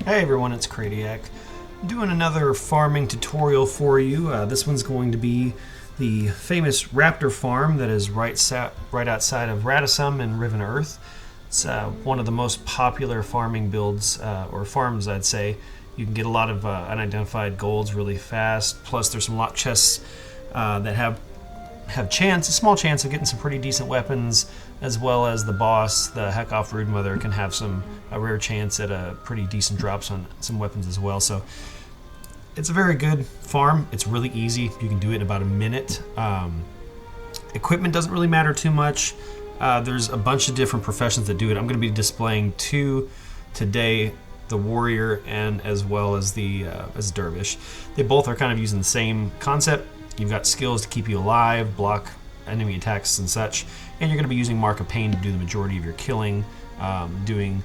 Hey everyone, it's Cradiac. Doing another farming tutorial for you. This one's going to be the famous Raptor farm that is right outside of Radisson and Riven Earth. It's one of the most popular farming builds, or farms I'd say. You can get a lot of unidentified golds really fast, plus there's some lock chests that have a small chance of getting some pretty decent weapons, as well as the boss, the Heckoff Broodmother, can have a rare chance at a pretty decent drops on some weapons as well. So it's a very good farm. It's really easy. You can do it in about a minute. Equipment doesn't really matter too much. There's a bunch of different professions that do it. I'm going to be displaying two today, the warrior and as well as the dervish. They both are kind of using the same concept. You've got skills to keep you alive, block enemy attacks and such, and you're going to be using Mark of Pain to do the majority of your killing, doing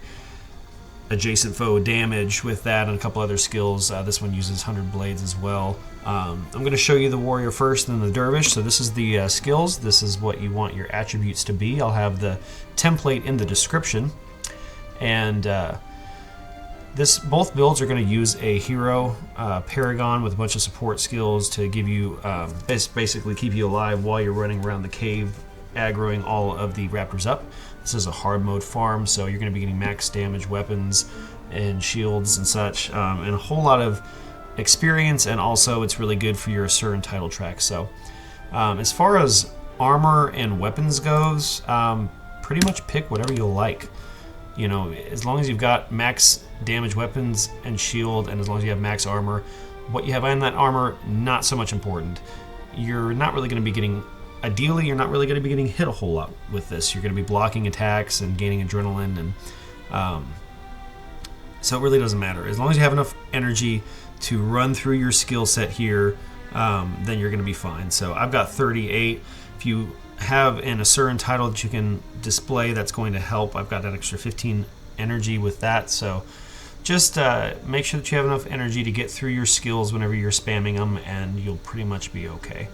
adjacent foe damage with that and a couple other skills. This one uses 100 blades as well. I'm going to show you the warrior first, then the dervish. So this is the skills. This is what you want your attributes to be. I'll have the template in the description. And both builds are going to use a hero paragon with a bunch of support skills to give you, basically keep you alive while you're running around the cave, aggroing all of the raptors up. This is a hard mode farm, so you're going to be getting max damage weapons and shields and such, and a whole lot of experience, and also it's really good for your Asuran title track. So as far as armor and weapons goes, pretty much pick whatever you like. You know, as long as you've got max damage weapons and shield, and as long as you have max armor, what you have on that armor, not so much important. You're not really going to be getting, ideally, you're not really going to be getting hit a whole lot with this. You're going to be blocking attacks and gaining adrenaline, and so it really doesn't matter. As long as you have enough energy to run through your skill set here, then you're going to be fine. So I've got 38. If you have an Asuran title that you can display, that's going to help. I've got that extra 15 energy with that, so just make sure that you have enough energy to get through your skills whenever you're spamming them, and you'll pretty much be okay.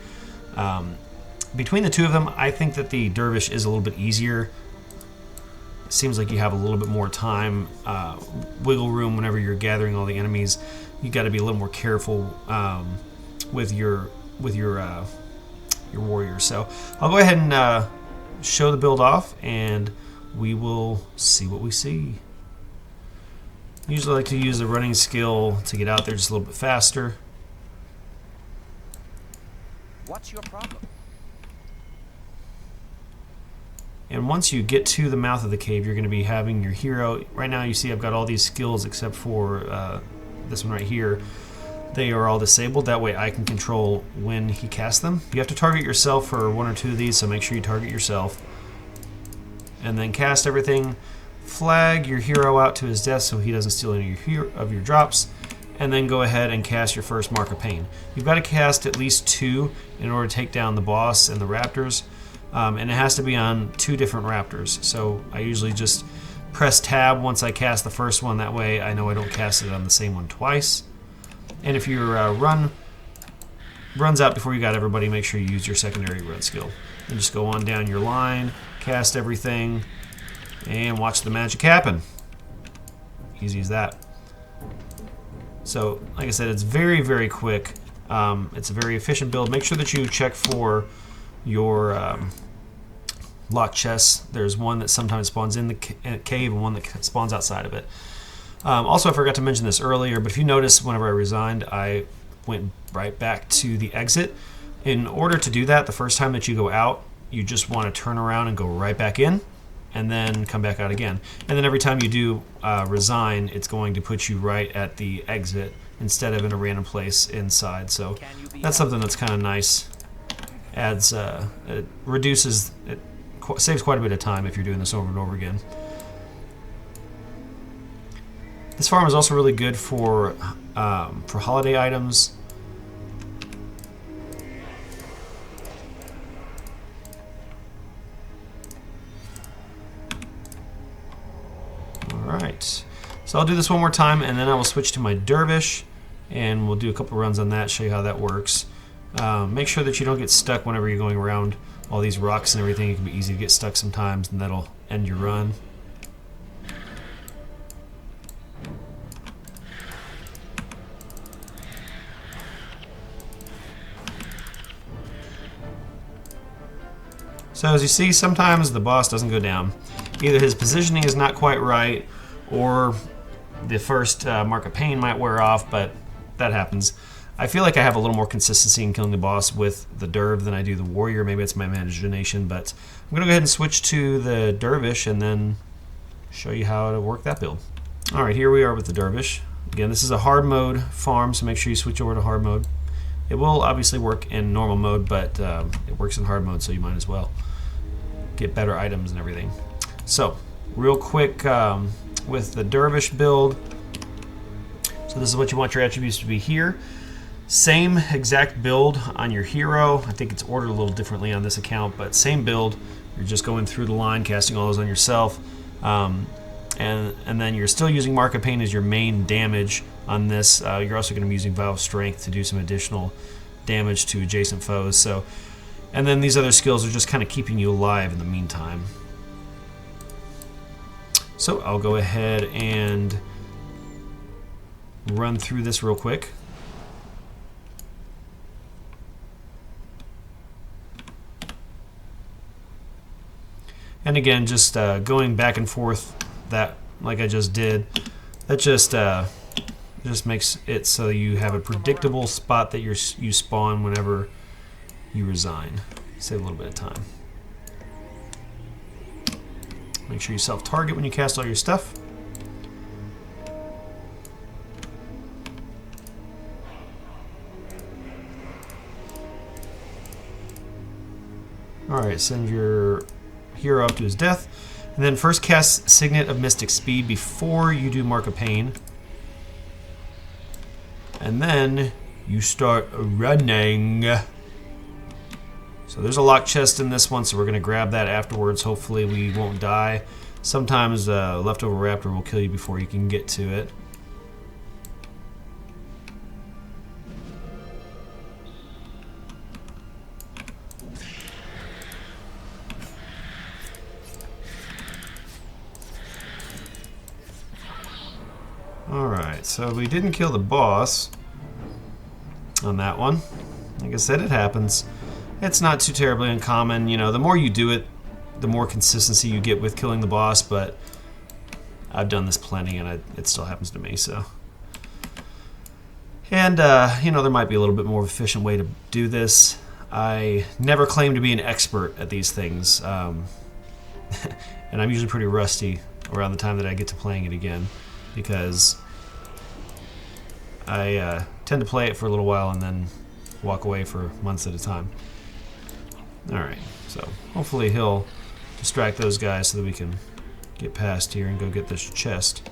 Between the two of them, I think that the dervish is a little bit easier. It seems like you have a little bit more time, wiggle room whenever you're gathering all the enemies. You got to be a little more careful with your warrior. So I'll go ahead and show the build off, and we will see what we see. Usually like to use the running skill to get out there just a little bit faster. What's your problem? And once you get to the mouth of the cave, you're going to be having your hero. Right now you see I've got all these skills except for this one right here. They are all disabled. That way I can control when he casts them. You have to target yourself for one or two of these, so make sure you target yourself. And then cast everything. Flag your hero out to his death so he doesn't steal any of your drops. And then go ahead and cast your first Mark of Pain. You've got to cast at least 2 in order to take down the boss and the raptors. And it has to be on 2 different raptors. So I usually just press tab once I cast the first one. That way I know I don't cast it on the same one twice. And if your runs out before you got everybody, make sure you use your secondary run skill. And just go on down your line, cast everything, and watch the magic happen. Easy as that. So, like I said, it's very, very quick. It's a very efficient build. Make sure that you check for your lock chests. There's one that sometimes spawns in the cave and one that spawns outside of it. Also, I forgot to mention this earlier, but if you notice, whenever I resigned, I went right back to the exit. In order to do that, the first time that you go out, you just want to turn around and go right back in, and then come back out again. And then every time you do resign, it's going to put you right at the exit instead of in a random place inside. So that's something that's kind of nice. Adds, it reduces, it saves quite a bit of time if you're doing this over and over again. This farm is also really good for holiday items. Alright, so I'll do this one more time, and then I will switch to my dervish, and we'll do a couple runs on that, show you how that works. Make sure that you don't get stuck whenever you're going around all these rocks and everything. It can be easy to get stuck sometimes, and that'll end your run. So as you see, sometimes the boss doesn't go down. Either his positioning is not quite right, or the first Mark of Pain might wear off, but that happens. I feel like I have a little more consistency in killing the boss with the Derv than I do the Warrior. Maybe it's my imagination, but I'm going to go ahead and switch to the Dervish and then show you how to work that build. Alright, here we are with the Dervish. Again, this is a hard mode farm, so make sure you switch over to hard mode. It will obviously work in normal mode, but it works in hard mode, so you might as well get better items and everything. So, real quick with the Dervish build. So this is what you want your attributes to be here. Same exact build on your hero. I think it's ordered a little differently on this account, but same build. You're just going through the line, casting all those on yourself. And then you're still using Mark of Pain as your main damage on this. You're also going to be using Vial of Strength to do some additional damage to adjacent foes. So, and then these other skills are just kind of keeping you alive in the meantime. So I'll go ahead and run through this real quick. And again, just going back and forth that like I just did, that just makes it so you have a predictable spot that you spawn whenever you resign. Save a little bit of time. Make sure you self-target when you cast all your stuff. Alright, send your hero up to his death. And then first cast Signet of Mystic Speed before you do Mark of Pain. And then you start running. So there's a lock chest in this one, so we're going to grab that afterwards. Hopefully we won't die. Sometimes leftover Raptor will kill you before you can get to it. Alright, so we didn't kill the boss on that one. Like I said, it happens. It's not too terribly uncommon. You know, the more you do it, the more consistency you get with killing the boss, but I've done this plenty and it still happens to me, so. And, you know, there might be a little bit more efficient way to do this. I never claim to be an expert at these things, and I'm usually pretty rusty around the time that I get to playing it again, because I tend to play it for a little while and then walk away for months at a time. Alright, so hopefully he'll distract those guys so that we can get past here and go get this chest.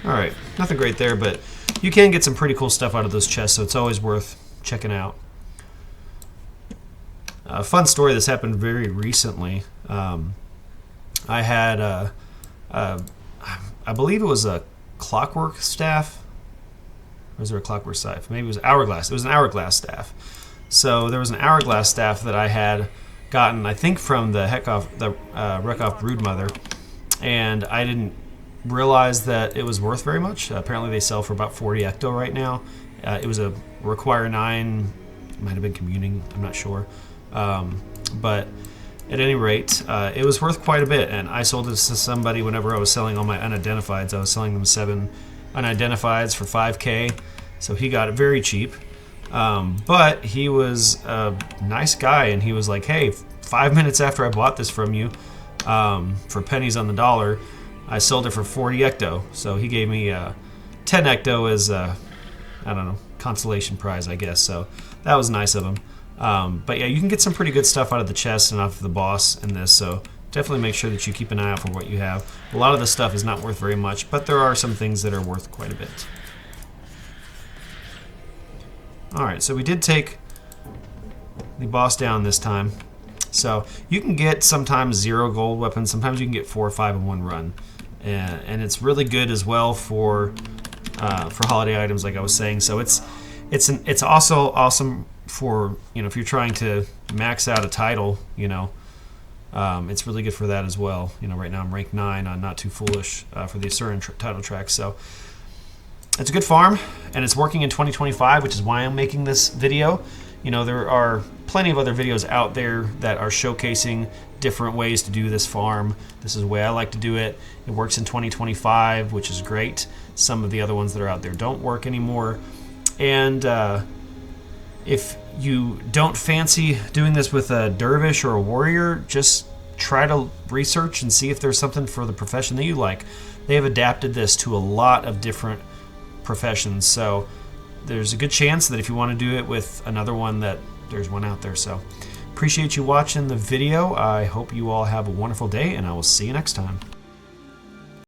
Alright, nothing great there, but you can get some pretty cool stuff out of those chests, so it's always worth checking out. A fun story that's happened very recently. I had, I believe it was a clockwork staff. Or was there a clockwork staff? Maybe it was hourglass. It was an hourglass staff. So there was an hourglass staff that I had gotten, I think, from the Rekoff Broodmother, and I didn't realize that it was worth very much. Apparently they sell for about 40 ecto right now. It was a require 9, it might have been communing, I'm not sure. But at any rate, it was worth quite a bit, and I sold this to somebody whenever I was selling all my unidentifieds. I was selling them 7 unidentifieds for 5K, so he got it very cheap. But he was a nice guy, and he was like, hey, 5 minutes after I bought this from you, for pennies on the dollar, I sold it for 40 ecto, so he gave me 10 ecto as I don't know, consolation prize, I guess. So that was nice of him. But yeah, you can get some pretty good stuff out of the chest and off of the boss in this, so definitely make sure that you keep an eye out for what you have. A lot of the stuff is not worth very much, but there are some things that are worth quite a bit. Alright, so we did take the boss down this time. So you can get sometimes 0 gold weapons, sometimes you can get 4 or 5 in one run. And it's really good as well for holiday items, like I was saying. So it's It's also awesome for, you know, if you're trying to max out a title, you know, it's really good for that as well. You know, right now I'm rank 9 on Not Too Foolish for the Asuran title track, so it's a good farm, and it's working in 2025, which is why I'm making this video. You know, there are plenty of other videos out there that are showcasing different ways to do this farm. This is the way I like to do it. It works in 2025, which is great. Some of the other ones that are out there don't work anymore. And if you don't fancy doing this with a dervish or a warrior, just try to research and see if there's something for the profession that you like. They have adapted this to a lot of different professions, so there's a good chance that if you want to do it with another one, that there's one out there. So appreciate you watching the video. I hope you all have a wonderful day, and I will see you next time.